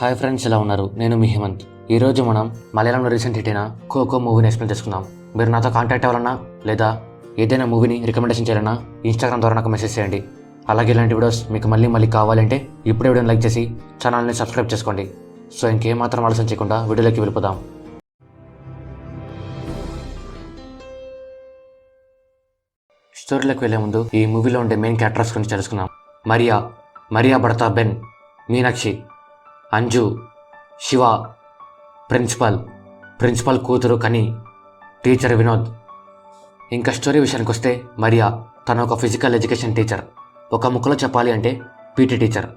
Hi friends, ఎలా ఉన్నారు? నేను మీ హేమంత్. ఈరోజు మనం మలయాళంలో రీసెంట్ హిట్ అయిన ఖోఖో మూవీని ఎక్స్ప్లెయిన్ చేసుకుందాం. మీరు నాతో కాంటాక్ట్ అవ్వాలన్నా లేదా ఏదైనా మూవీని రికమెండేషన్ చేయాలన్నా ఇన్స్టాగ్రామ్ ద్వారా నాకు మెసేజ్ చేయండి. అలాగే ఇలాంటి వీడియోస్ మీకు మళ్ళీ కావాలంటే ఇప్పుడే వీడియోని లైక్ చేసి ఛానల్ని సబ్స్క్రైబ్ చేసుకోండి. సో ఇంకేమాత్రం ఆలోచన చేయకుండా వీడియోలోకి వెళ్ళిపోదాం. స్టోరీలోకి వెళ్లే ముందు ఈ మూవీలో ఉండే మెయిన్ క్యారెక్టర్స్ గురించి తెలుసుకుందాం. మరియా భర్త బెన్, మీనాక్షి, అంజు, శివ, ప్రిన్సిపల్ కూతురు కని, టీచర్ వినోద్. ఇంకా స్టోరీ విషయానికి వస్తే మరియా తను ఒక ఫిజికల్ ఎడ్యుకేషన్ టీచర్. ఒక ముక్కలో చెప్పాలి అంటే పీటీ టీచర్.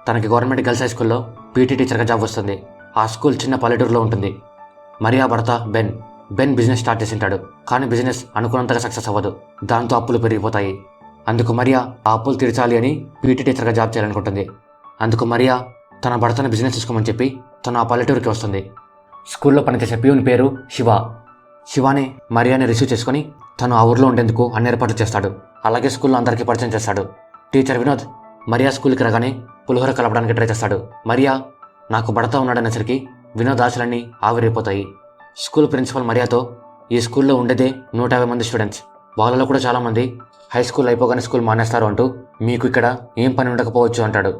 తనకి గవర్నమెంట్ గర్ల్స్ హై స్కూల్లో పీటీ టీచర్గా జాబ్ వస్తుంది. ఆ స్కూల్ చిన్న పల్లెటూరులో ఉంటుంది. మరియా భర్త బెన్ బిజినెస్ స్టార్ట్ చేసింటాడు. కానీ బిజినెస్ అనుకున్నంతగా సక్సెస్ అవ్వదు. దాంతో అప్పులు పెరిగిపోతాయి. అందుకు మరియా ఆ అప్పులు తీర్చాలి అని పీటీ టీచర్గా జాబ్ చేయాలనుకుంటుంది. అందుకు మరియా తన భర్తను బిజినెస్ తీసుకోమని చెప్పి తను ఆ పల్లెటూరుకి వస్తుంది. స్కూల్లో పనిచేసే ప్యూన్ పేరు శివాని మరియాని రిసీవ్ చేసుకుని తను ఆ ఊర్లో ఉండేందుకు అన్ని ఏర్పాట్లు చేస్తాడు. అలాగే స్కూల్లో అందరికీ పరిచయం చేస్తాడు. టీచర్ వినోద్ మరియా స్కూల్కి రాగానే పులిహోర కలపడానికి ట్రై చేస్తాడు. మరియా నాకు భర్త ఉన్నాడనేసరికి వినోద్ ఆశలన్నీ ఆవిరైపోతాయి. స్కూల్ ప్రిన్సిపల్ మరియాతో ఈ స్కూల్లో ఉండేదే 150 మంది స్టూడెంట్స్. వాళ్ళలో కూడా చాలామంది హై స్కూల్ అయిపోగానే స్కూల్ మానేస్తారు అంటూ మీకు ఇక్కడ ఏం పని ఉండకపోవచ్చు అంటాడు.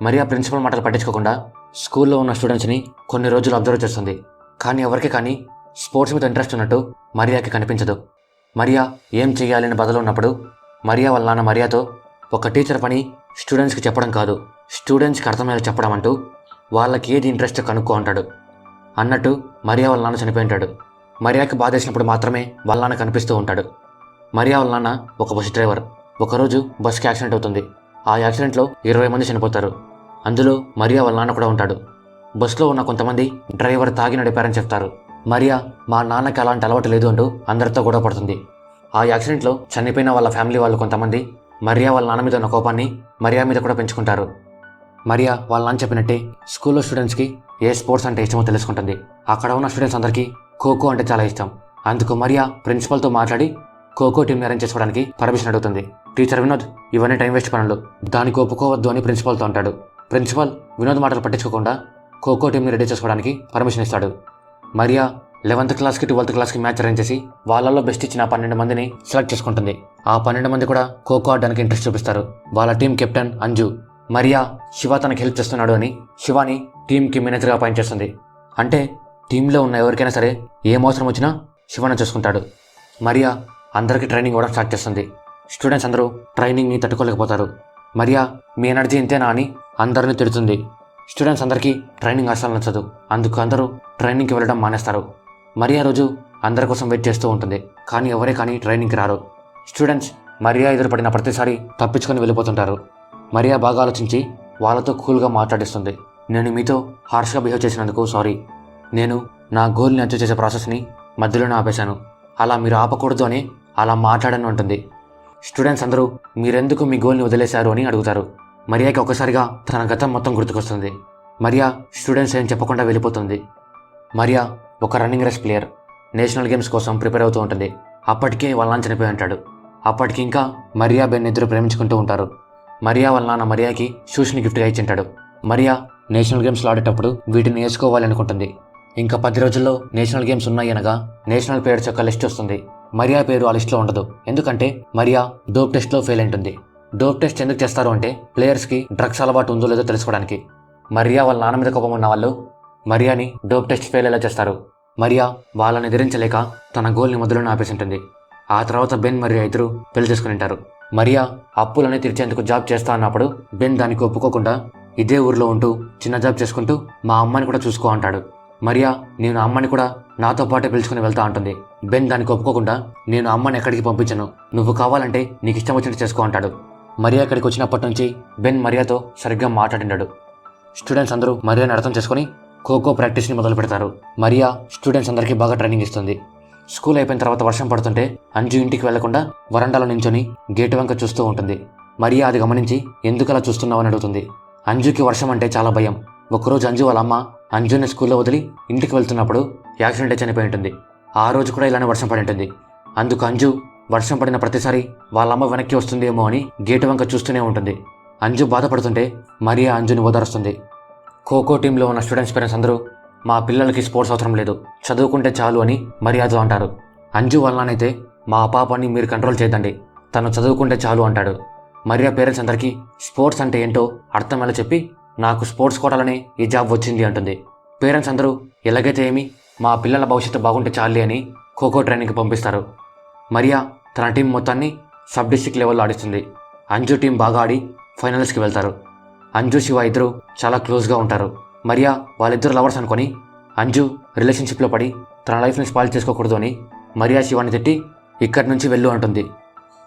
మరియా ప్రిన్సిపల్ మాటలు పట్టించుకోకుండా స్కూల్లో ఉన్న స్టూడెంట్స్ని కొన్ని రోజులు అబ్జర్వ్ చేస్తుంది. కానీ ఎవరికి కానీ స్పోర్ట్స్ మీద ఇంట్రెస్ట్ ఉన్నట్టు మరియాకి కనిపించదు. మరియా ఏం చేయాలని బదులు ఉన్నప్పుడు మరియా వాళ్ళ నాన్న మరియాతో ఒక టీచర్ పని స్టూడెంట్స్కి చెప్పడం కాదు, స్టూడెంట్స్కి అర్థమయ్యేలా చెప్పడం అంటూ వాళ్ళకి ఏది ఇంట్రెస్ట్ కనుక్కో అంటాడు. అన్నట్టు మరియా వాళ్ళ నాన్న చనిపోయి ఉంటాడు. మరియాకి బాధేసినప్పుడు మాత్రమే వాళ్ళ నాన్న కనిపిస్తూ ఉంటాడు. మరియా వాళ్ళ నాన్న ఒక బస్ డ్రైవర్. ఒకరోజు బస్కి యాక్సిడెంట్ అవుతుంది. ఆ యాక్సిడెంట్లో 20 మంది చనిపోతారు. అందులో మరియా వాళ్ళ నాన్న కూడా ఉంటాడు. బస్సులో ఉన్న కొంతమంది డ్రైవర్ తాగి నడిపారని చెప్తారు. మరియా మా నాన్నకి అలాంటి అలవాటు లేదు అంటూ అందరితో గొడవ పడుతుంది. ఆ యాక్సిడెంట్లో చనిపోయిన వాళ్ళ ఫ్యామిలీ వాళ్ళు కొంతమంది మరియా వాళ్ళ నాన్న మీద ఉన్న కోపాన్ని మరియా మీద కూడా పెంచుకుంటారు. మరియా వాళ్ళ నాన్న చెప్పినట్టే స్కూల్లో స్టూడెంట్స్కి ఏ స్పోర్ట్స్ అంటే ఇష్టమో తెలుసుకుంటుంది. అక్కడ ఉన్న స్టూడెంట్స్ అందరికీ ఖోఖో అంటే చాలా ఇష్టం. అందుకు మరియా ప్రిన్సిపల్తో మాట్లాడి ఖోఖో టీంని అరేంజ్ చేసుకోవడానికి పర్మిషన్ అడుగుతుంది. టీచర్ వినోద్ ఇవన్నీ టైం వేస్ట్ పనులు, దానికి ఒప్పుకోవద్దు అని ప్రిన్సిపల్తో అంటాడు. ప్రిన్సిపల్ వినోద్ మాటలు పట్టించుకోకుండా ఖోఖో టీంని రెడీ చేసుకోవడానికి పర్మిషన్ ఇస్తాడు. మరియా 11th క్లాస్కి 12th క్లాస్కి మ్యాచ్ అరేంజ్ చేసి వాళ్ళల్లో బెస్ట్ ఇచ్చిన 12 మందిని సెలెక్ట్ చేసుకుంటుంది. ఆ 12 మంది కూడా ఖోఖో ఆడడానికి ఇంట్రెస్ట్ చూపిస్తారు. వాళ్ళ టీం కెప్టెన్ అంజు మరియా శివ తనకి హెల్ప్ చేస్తున్నాడు అని శివాని టీంకి మేనేజర్గా అపాయింట్ చేస్తుంది. అంటే టీంలో ఉన్న ఎవరికైనా సరే ఏం అవసరం వచ్చినా శివని చూసుకుంటాడు. మరియా అందరికీ ట్రైనింగ్ ఇవ్వడం స్టార్ట్ చేస్తుంది. స్టూడెంట్స్ అందరూ ట్రైనింగ్ని తట్టుకోలేకపోతారు. మరియా మీ ఎనర్జీ ఇంతేనా అని అందరినీ తిడుతుంది. స్టూడెంట్స్ అందరికీ ట్రైనింగ్ అస్సలు నచ్చదు. అందుకు అందరూ ట్రైనింగ్కి వెళ్ళడం మానేస్తారు. మరియా రోజు అందరి కోసం వెయిట్ చేస్తూ ఉంటుంది. కానీ ఎవరే కానీ ట్రైనింగ్కి రారు. స్టూడెంట్స్ మరియా ఎదురుపడిన ప్రతిసారి తప్పించుకొని వెళ్ళిపోతుంటారు. మరియా బాగా ఆలోచించి వాళ్ళతో కూల్గా మాట్లాడిస్తుంది. నేను మీతో హార్ష్గా బిహేవ్ చేసినందుకు సారీ. నేను నా గోల్ని అచీవ్ చేసే ప్రాసెస్ని మధ్యలోనే ఆపేశాను. అలా మీరు ఆపకూడదు అని అలా మాట్లాడను అంటుంది. స్టూడెంట్స్ అందరూ మీరెందుకు మీ గోల్ని వదిలేశారు అని అడుగుతారు. మరియాకి ఒకసారిగా తన గతం మొత్తం గుర్తుకొస్తుంది. మరియా స్టూడెంట్స్ ఏం చెప్పకుండా వెళ్ళిపోతుంది. మరియా ఒక running race player. National games కోసం ప్రిపేర్ అవుతూ ఉంటుంది. అప్పటికే వాళ్ళ నాన్న చనిపోయి ఉంటాడు. అప్పటికి ఇంకా మరియా బెన్ ఇద్దరు ప్రేమించుకుంటూ ఉంటారు. మరియా వాళ్ళ నాన్న మరియాకి షూస్ని గిఫ్ట్గా ఇచ్చింటాడు. మరియా నేషనల్ గేమ్స్లో ఆడేటప్పుడు వీటిని వేసుకోవాలి అనుకుంటుంది. ఇంకా 10 రోజుల్లో నేషనల్ గేమ్స్ ఉన్నాయి అనగా నేషనల్ ప్లేయర్స్ యొక్క లిస్ట్ వస్తుంది. మరియా పేరు ఆ లిస్ట్లో ఉండదు. ఎందుకంటే మరియా డోప్ టెస్ట్లో ఫెయిల్ అయింటుంది. డోప్ టెస్ట్ ఎందుకు చేస్తారు అంటే ప్లేయర్స్కి డ్రగ్స్ అలవాటు ఉందో లేదో తెలుసుకోవడానికి. మరియా వాళ్ళ నాన్న మీద కోపం ఉన్న వాళ్ళు మరియాని డోప్ టెస్ట్ ఫెయిల్ ఎలా చేస్తారు. మరియా వాళ్ళని ఎదిరించలేక తన గోల్ని మొదలుని ఆపేసింటుంది. ఆ తర్వాత బెన్ మరియా ఇద్దరు పెళ్లి చేసుకుని ఉంటారు. మరియా అప్పులని తీర్చేందుకు జాబ్ చేస్తా అన్నప్పుడు బెన్ దానికి ఒప్పుకోకుండా ఇదే ఊర్లో ఉంటూ చిన్న జాబ్ చేసుకుంటూ మా అమ్మని కూడా చూసుకో అంటాడు. మరియా నేను అమ్మని కూడా నాతో పాటే పిలుచుకుని వెళ్తా అంటుంది. బెన్ దానికి ఒప్పుకోకుండా నేను అమ్మని ఎక్కడికి పంపించను, నువ్వు కావాలంటే నీకు ఇష్టం వచ్చినట్టు చేసుకో అంటాడు. మరియా ఇక్కడికి వచ్చినప్పటి నుంచి బెన్ మరియాతో సరిగ్గా మాట్లాడినాడు. స్టూడెంట్స్ అందరూ మరియాని అర్థం చేసుకుని ఖోఖో ప్రాక్టీస్ని మొదలు పెడతారు. మరియా స్టూడెంట్స్ అందరికీ బాగా ట్రైనింగ్ ఇస్తుంది. స్కూల్ అయిపోయిన తర్వాత వర్షం పడుతుంటే అంజు ఇంటికి వెళ్లకుండా వరండాలో నించొని గేటు వంక చూస్తూ ఉంటుంది. మరియా అది గమనించి ఎందుకు అలా చూస్తున్నావు అని అడుగుతుంది. అంజుకి వర్షం అంటే చాలా భయం. ఒకరోజు అంజు వాళ్ళ అమ్మ అంజుని స్కూల్లో వదిలి ఇంటికి వెళ్తున్నప్పుడు యాక్సిడెంట్ చనిపోయి ఉంటుంది. ఆ రోజు కూడా ఇలానే వర్షం పడి ఉంటుంది. అందుకు అంజు వర్షం పడిన ప్రతిసారి వాళ్ళ అమ్మ వెనక్కి వస్తుందేమో అని గేటు వంక చూస్తూనే ఉంటుంది. అంజు బాధపడుతుంటే మరియా అంజుని ఓదారుస్తుంది. ఖోఖో టీంలో ఉన్న స్టూడెంట్స్ పేరెంట్స్ అందరూ మా పిల్లలకి స్పోర్ట్స్ అవసరం లేదు, చదువుకుంటే చాలు అని మర్యాదతో అంటారు. అంజు వల్లనైతే మా పాపని మీరు కంట్రోల్ చేయదండి, తను చదువుకుంటే చాలు అంటాడు. మరియా పేరెంట్స్ అందరికీ స్పోర్ట్స్ అంటే ఏంటో అర్థమయ్యేలా చెప్పి నాకు స్పోర్ట్స్ కోటాలనే ఈ జాబ్ వచ్చింది అంటుంది. పేరెంట్స్ అందరూ ఎలాగైతే ఏమి మా పిల్లల భవిష్యత్తు బాగుంటే చాలు అని ఖోఖో ట్రైనింగ్కి పంపిస్తారు. మరియా తన టీం మొత్తాన్ని సబ్ డిస్ట్రిక్ట్ లెవెల్లో ఆడిస్తుంది. అంజు టీం బాగా ఆడి ఫైనల్స్కి వెళ్తారు. అంజు శివ ఇద్దరు చాలా క్లోజ్గా ఉంటారు. మరియా వాళ్ళిద్దరు లవర్స్ అనుకొని అంజు రిలేషన్షిప్లో పడి తన లైఫ్ని స్పాయిల్ చేసుకోకూడదు అని మరియా శివాని తిట్టి ఇక్కడి నుంచి వెళ్ళు అంటుంది.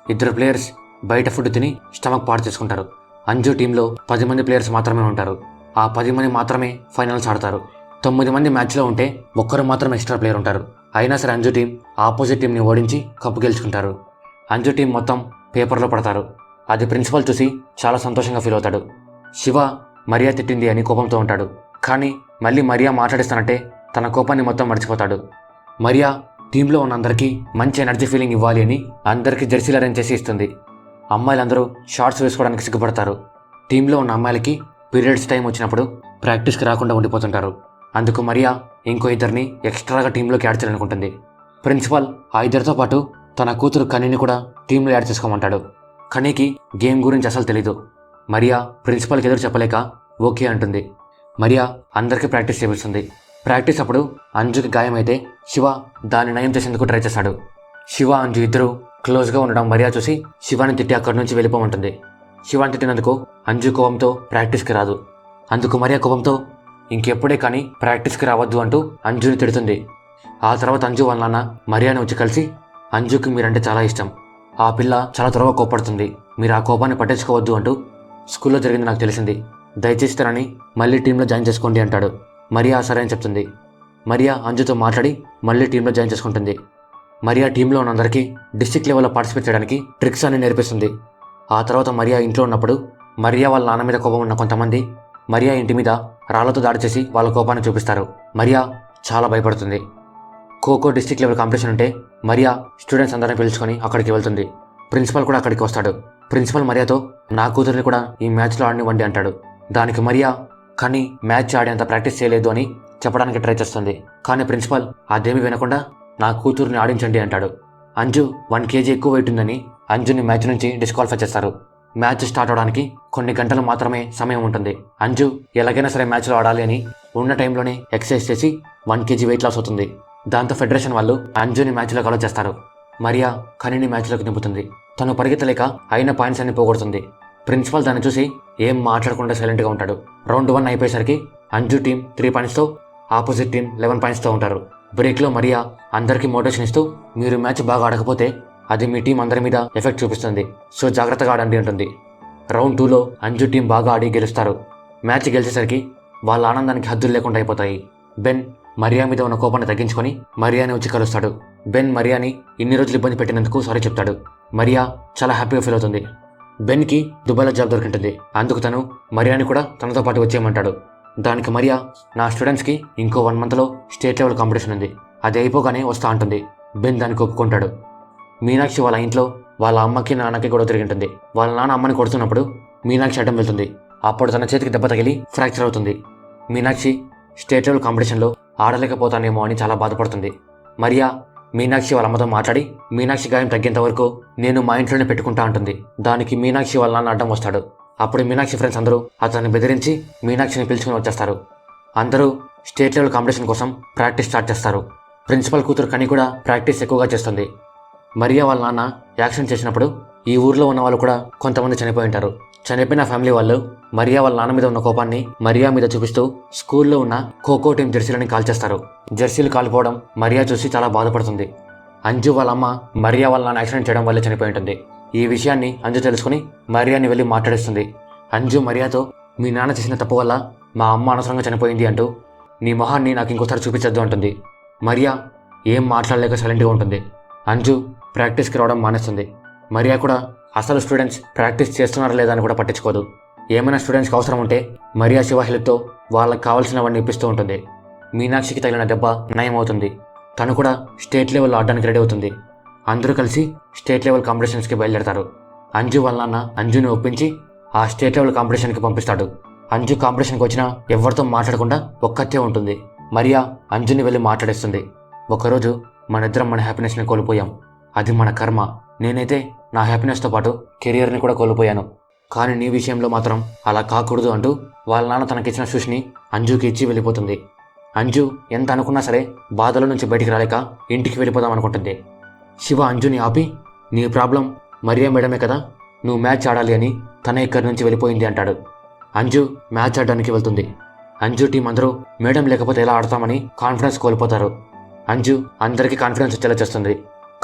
ఇద్దరు ప్లేయర్స్ బయట ఫుడ్ తిని స్టమక్ పాడు చేసుకుంటారు. అంజు టీంలో 10 మంది ప్లేయర్స్ మాత్రమే ఉంటారు. ఆ 10 మంది మాత్రమే ఫైనల్స్ ఆడతారు. 9 మంది మ్యాచ్లో ఉంటే ఒక్కరు మాత్రం ఎక్స్ట్రా ప్లేయర్ ఉంటారు. అయినా సరే అంజు టీం ఆపోజిట్ టీంని ఓడించి కప్పు గెలుచుకుంటారు. అంజు టీం మొత్తం పేపర్లో పడతారు. అది ప్రిన్సిపల్ చూసి చాలా సంతోషంగా ఫీల్ అవుతాడు. శివ మరియా తిట్టింది అని కోపంతో ఉంటాడు. కానీ మళ్ళీ మరియా మాట్లాడిస్తానంటే తన కోపాన్ని మొత్తం మర్చిపోతాడు. మరియా టీంలో ఉన్న అందరికీ మంచి ఎనర్జీ ఫీలింగ్ ఇవ్వాలి అని అందరికీ జెర్సీలు అరేంజ్ చేసి ఇస్తుంది. అమ్మాయిలందరూ షార్ట్స్ వేసుకోవడానికి సిగ్గుపడతారు. టీంలో ఉన్న అమ్మాయిలకి పీరియడ్స్ టైం వచ్చినప్పుడు ప్రాక్టీస్కి రాకుండా ఉండిపోతుంటారు. అందుకు మరియా ఇంకో ఇద్దరిని ఎక్స్ట్రాగా టీంలోకి యాడ్ చేయాలనుకుంటుంది. ప్రిన్సిపల్ ఆ ఇద్దరితో పాటు తన కూతురు కనీని కూడా టీంలో యాడ్ చేసుకోమంటాడు. కనీకి గేమ్ గురించి అసలు తెలీదు. మరియా ప్రిన్సిపల్కి ఎదురు చెప్పలేక ఓకే అంటుంది. మరియా అందరికీ ప్రాక్టీస్ చేపిస్తుంది. ప్రాక్టీస్ అప్పుడు అంజుకి గాయమైతే శివ దాన్ని నయం చేసేందుకు ట్రై చేస్తాడు. శివ అంజు ఇద్దరు క్లోజ్గా ఉండడం మరియా చూసి శివాని తిట్టి అక్కడి నుంచి వెళ్ళిపోమంటుంది. శివాని తిట్టినందుకు అంజు కోపంతో ప్రాక్టీస్కి రాదు. అందుకు మరియా కోపంతో ఇంకెప్పుడే కానీ ప్రాక్టీస్కి రావద్దు అంటూ అంజుని తిడుతుంది. ఆ తర్వాత అంజు వాళ్ళ నాన్న మరియాని వచ్చి కలిసి అంజుకి మీరంటే చాలా ఇష్టం, ఆ పిల్ల చాలా త్వరగా కోపడుతుంది, మీరు ఆ కోపాన్ని పట్టించుకోవద్దు అంటూ స్కూల్లో జరిగింది నాకు తెలిసింది, దయచేసి తనని మళ్ళీ టీంలో జాయిన్ చేసుకోండి అంటాడు. మరియా సరే అని చెప్తుంది. మరియా అంజుతో మాట్లాడి మళ్ళీ టీంలో జాయిన్ చేసుకుంటుంది. మరియా టీంలో ఉన్న అందరికీ డిస్ట్రిక్ట్ లెవెల్లో పార్టిసిపేట్ చేయడానికి ట్రిక్స్ అన్ని నేర్పిస్తుంది. ఆ తర్వాత మరియా ఇంట్లో ఉన్నప్పుడు మరియా వాళ్ళ నాన్న మీద కోపం ఉన్న కొంతమంది మరియా ఇంటి మీద రాళ్లతో దాడి చేసి వాళ్ళ కోపాన్ని చూపిస్తారు. మరియా చాలా భయపడుతుంది. ఖోఖో డిస్ట్రిక్ట్ లెవెల్ కాంపిటీషన్ ఉంటే మరియా స్టూడెంట్స్ అందరిని పిలుచుకొని అక్కడికి వెళ్తుంది. ప్రిన్సిపల్ కూడా అక్కడికి వస్తాడు. ప్రిన్సిపల్ మరియాతో నా కూతురిని కూడా ఈ మ్యాచ్లో ఆడనివ్వండి అంటాడు. దానికి మరియా కానీ మ్యాచ్ ఆడేంత ప్రాక్టీస్ చేయలేదు అని చెప్పడానికి ట్రై చేస్తుంది. కానీ ప్రిన్సిపల్ అదేమీ వినకుండా నా కూతుర్ని ఆడించండి అంటాడు. అంజు 1 kg ఎక్కువ వెయిట్ ఉందని అంజుని మ్యాచ్ నుంచి డిస్క్వాలిఫై చేస్తారు. మ్యాచ్ స్టార్ట్ అవడానికి కొన్ని గంటలు మాత్రమే సమయం ఉంటుంది. అంజు ఎలాగైనా సరే మ్యాచ్లో ఆడాలి అని ఉన్న టైంలోనే ఎక్సర్సైజ్ చేసి 1 kg వెయిట్ లాస్ అవుతుంది. దాంతో ఫెడరేషన్ వాళ్ళు అంజుని మ్యాచ్లోకి అలో చేస్తారు. మరియా కనీని మ్యాచ్లోకి నింపుతుంది. తను పరిగెత్తలేక అయిన పాయింట్స్ అన్ని పోగొడుతుంది. ప్రిన్సిపల్ దాన్ని చూసి ఏం మాట్లాడకుండా సైలెంట్గా ఉంటాడు. రౌండ్ 1 అయిపోయేసరికి అంజు టీం 3 పాయింట్స్తో, ఆపోజిట్ టీం 11 పాయింట్స్తో ఉంటారు. బ్రేక్లో మరియా అందరికీ మోటివేషన్ ఇస్తూ మీరు మ్యాచ్ బాగా ఆడకపోతే అది మీ టీం అందరి మీద ఎఫెక్ట్ చూపిస్తుంది, సో జాగ్రత్తగా ఆడండి అంటుంది. రౌండ్ 2లో అంజు టీం బాగా ఆడి గెలుస్తారు. మ్యాచ్ గెలిచేసరికి వాళ్ళ ఆనందానికి హద్దులు లేకుండా అయిపోతాయి. బెన్ మరియా మీద ఉన్న కోపాన్ని తగ్గించుకొని మరియాని వచ్చి కలుస్తాడు. బెన్ మరియాని ఇన్ని రోజులు ఇబ్బంది పెట్టినందుకు సారీ చెప్తాడు. మరియా చాలా హ్యాపీగా ఫీల్ అవుతుంది. బెన్కి దుబాయ్లో జాబ్ దొరికింటుంది. అందుకు తను మరియాని కూడా తనతో పాటు వచ్చేయమంటాడు. దానికి మరియా నా స్టూడెంట్స్కి ఇంకో 1 monthలో స్టేట్ లెవెల్ కాంపిటీషన్ ఉంది, అది అయిపోగానే వస్తా అంటుంది. బెన్ దానికి ఒప్పుకుంటాడు. మీనాక్షి వాళ్ళ ఇంట్లో వాళ్ళ అమ్మకి నాన్నకి గొడవ తిరిగింటుంది. వాళ్ళ నాన్న అమ్మని కొడుతున్నప్పుడు మీనాక్షి అడ్డం వెళ్తుంది. అప్పుడు తన చేతికి దెబ్బ తగిలి ఫ్రాక్చర్ అవుతుంది. మీనాక్షి స్టేట్ లెవెల్ కాంపిటీషన్లో ఆడలేకపోతానేమో అని చాలా బాధపడుతుంది. మరియా మీనాక్షి వాళ్ళ అమ్మతో మాట్లాడి మీనాక్షి గాయం తగ్గేంత వరకు నేను మా ఇంట్లోనే పెట్టుకుంటా అంటుంది. దానికి మీనాక్షి వాళ్ళ నాన్న అడ్డం వస్తాడు. అప్పుడు మీనాక్షి ఫ్రెండ్స్ అందరూ అతన్ని బెదిరించి మీనాక్షిని పిలుచుకుని వచ్చేస్తారు. అందరూ స్టేట్ లెవెల్ కాంపిటీషన్ కోసం ప్రాక్టీస్ స్టార్ట్ చేస్తారు. ప్రిన్సిపల్ కూతురు కని కూడా ప్రాక్టీస్ ఎక్కువగా చేస్తుంది. మరియా వాళ్ళ నాన్న యాక్సిడెంట్ చేసినప్పుడు ఈ ఊర్లో ఉన్న వాళ్ళు కూడా కొంతమంది చనిపోయి ఉంటారు. చనిపోయిన ఫ్యామిలీ వాళ్ళు మరియా వాళ్ళ నాన్న మీద ఉన్న కోపాన్ని మరియా మీద చూపిస్తూ స్కూల్లో ఉన్న ఖోఖో టీం జెర్సీలని కాల్చేస్తారు. జెర్సీలు కాలిపోవడం మరియా చూసి చాలా బాధపడుతుంది. అంజు వాళ్ళ అమ్మ మరియా వాళ్ళ నాన్న యాక్సిడెంట్ చేయడం వల్లే చనిపోయి ఉంటుంది. ఈ విషయాన్ని అంజు తెలుసుకుని మరియాని వెళ్ళి మాట్లాడిస్తుంది. అంజు మరియాతో మీ నాన్న చేసిన తప్పు వల్ల మా అమ్మ అనవసరంగా చనిపోయింది అంటూ నీ మొహాన్ని నాకు ఇంకోసారి చూపించద్దు అంటుంది. మరియా ఏం మాట్లాడలేక సైలెంట్గా ఉంటుంది. అంజు ప్రాక్టీస్కి రావడం మానేస్తుంది. మరియా కూడా అసలు స్టూడెంట్స్ ప్రాక్టీస్ చేస్తున్నారా లేదా అని కూడా పట్టించుకోదు. ఏమైనా స్టూడెంట్స్కి అవసరం ఉంటే మరియా శివ హెల్ప్తో వాళ్ళకి కావాల్సినవన్నీ ఇప్పిస్తూ ఉంటుంది. మీనాక్షికి తగిలిన దెబ్బ నయం అవుతుంది. తను కూడా స్టేట్ లెవెల్లో ఆడడానికి రెడీ అవుతుంది. అందరూ కలిసి స్టేట్ లెవెల్ కాంపిటీషన్స్కి బయలుదేరతారు. అంజు వాళ్ళ నాన్న అంజుని ఒప్పించి ఆ స్టేట్ లెవెల్ కాంపిటీషన్కి పంపిస్తాడు. అంజు కాంపిటీషన్కి వచ్చినా ఎవరితో మాట్లాడకుండా ఒక్కతే ఉంటుంది. మరియా అంజుని వెళ్ళి మాట్లాడేస్తుంది. ఒకరోజు మనిద్దరం మన హ్యాపీనెస్ని కోల్పోయాం. అది మన కర్మ. నేనైతే నా హ్యాపీనెస్తో పాటు కెరియర్ని కూడా కోల్పోయాను. కానీ నీ విషయంలో మాత్రం అలా కాకూడదు అంటూ వాళ్ళ నాన్న తనకిచ్చిన షూస్ని అంజుకి ఇచ్చి వెళ్ళిపోతుంది. అంజు ఎంత అనుకున్నా సరే బాధల నుంచి బయటికి రాలేక ఇంటికి వెళ్ళిపోదాం అనుకుంటుంది. శివ అంజుని ఆపి, నీ ప్రాబ్లం మరియా మేడమే కదా, నువ్వు మ్యాచ్ ఆడాలి అని తనే ఇక్కడి నుంచి వెళ్ళిపోయింది అంటాడు. అంజు మ్యాచ్ ఆడడానికి వెళ్తుంది. అంజు టీం అందరూ మేడం లేకపోతే ఎలా ఆడతామని కాన్ఫిడెన్స్ కోల్పోతారు. అంజు అందరికీ కాన్ఫిడెన్స్ వచ్చేలా చేస్తుంది.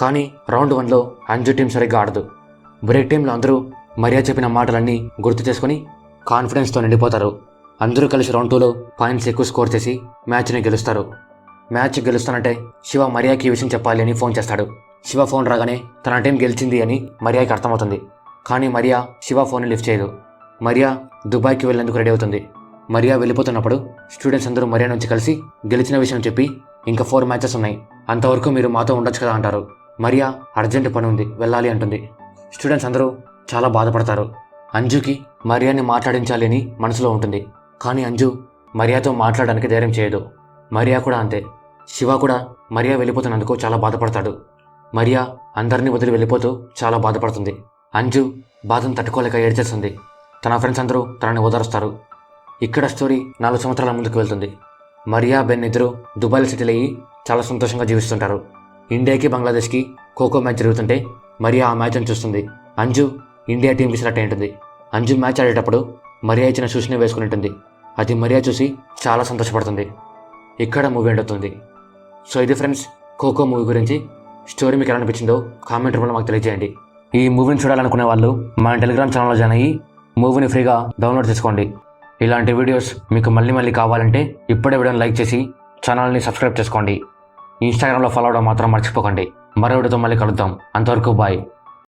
కానీ రౌండ్ 1లో అంజు టీం సరిగ్గా ఆడదు. బ్రేక్ టైంలో అందరూ మరియా చెప్పిన మాటలన్నీ గుర్తు చేసుకుని కాన్ఫిడెన్స్తో నిండిపోతారు. అందరూ కలిసి రౌండ్ 2లో పాయింట్స్ ఎక్కువ స్కోర్ చేసి మ్యాచ్ని గెలుస్తారు. మ్యాచ్ గెలుస్తానంటే శివ మరియాకి ఈ విషయం చెప్పాలి అని ఫోన్ చేస్తాడు. శివ ఫోన్ రాగానే తన టీం గెలిచింది అని మరియాకి అర్థమవుతుంది. కానీ మరియా శివ ఫోన్ని లిఫ్ట్ చేయదు. మరియా దుబాయ్కి వెళ్ళేందుకు రెడీ అవుతుంది. మరియా వెళ్ళిపోతున్నప్పుడు స్టూడెంట్స్ అందరూ మరియా నుంచి కలిసి గెలిచిన విషయం చెప్పి ఇంకా 4 మ్యాచెస్ ఉన్నాయి, అంతవరకు మీరు మాతో ఉండొచ్చు కదా అంటారు. మరియా అర్జెంట్ పని ఉంది వెళ్ళాలి అంటుంది. స్టూడెంట్స్ అందరూ చాలా బాధపడతారు. అంజుకి మరియాని మాట్లాడించాలి అని మనసులో ఉంటుంది. కానీ అంజు మరియాతో మాట్లాడడానికి ధైర్యం చేయదు. మరియా కూడా అంతే. శివ కూడా మరియా వెళ్ళిపోతున్నందుకు చాలా బాధపడతాడు. మరియా అందరినీ వదిలి వెళ్ళిపోతూ చాలా బాధపడుతుంది. అంజు బాధను తట్టుకోలేక ఏడ్చేస్తుంది. తన ఫ్రెండ్స్ అందరూ తనని ఓదారుస్తారు. ఇక్కడ స్టోరీ 4 సంవత్సరాల ముందుకు వెళ్తుంది. మరియా బెన్ ఇద్దరు దుబాయ్లో సెటిల్ అయ్యి చాలా సంతోషంగా జీవిస్తుంటారు. ఇండియాకి బంగ్లాదేశ్కి ఖోఖో మ్యాచ్ జరుగుతుంటే మరియా ఆ మ్యాచ్ని చూస్తుంది. అంజు ఇండియా టీంకి సెలెక్ట్ అయి ఉంటుంది. అంజు మ్యాచ్ ఆడేటప్పుడు మరియా ఇచ్చిన షూస్ని వేసుకుని ఉంటుంది. అది మరియా చూసి చాలా సంతోషపడుతుంది. ఇక్కడ మూవీ ఎండ్ అవుతుంది. సో ఇది ఫ్రెండ్స్ ఖోఖో మూవీ గురించి. స్టోరీ మీకు ఎలా అనిపించిందో కామెంట్ రూపంలో మాకు తెలియజేయండి. ఈ మూవీని చూడాలనుకునే వాళ్ళు మన టెలిగ్రామ్ ఛానల్లో జాయిన్ అయ్యి మూవీని ఫ్రీగా డౌన్లోడ్ చేసుకోండి. ఇలాంటి వీడియోస్ మీకు మళ్ళీ కావాలంటే ఇప్పుడే వీడియోని లైక్ చేసి ఛానల్ని సబ్స్క్రైబ్ చేసుకోండి. ఇన్స్టాగ్రామ్లో ఫాలో అవడం మాత్రం మర్చిపోకండి. మరో వీడియోతో మళ్ళీ కలుద్దాం. అంతవరకు బాయ్.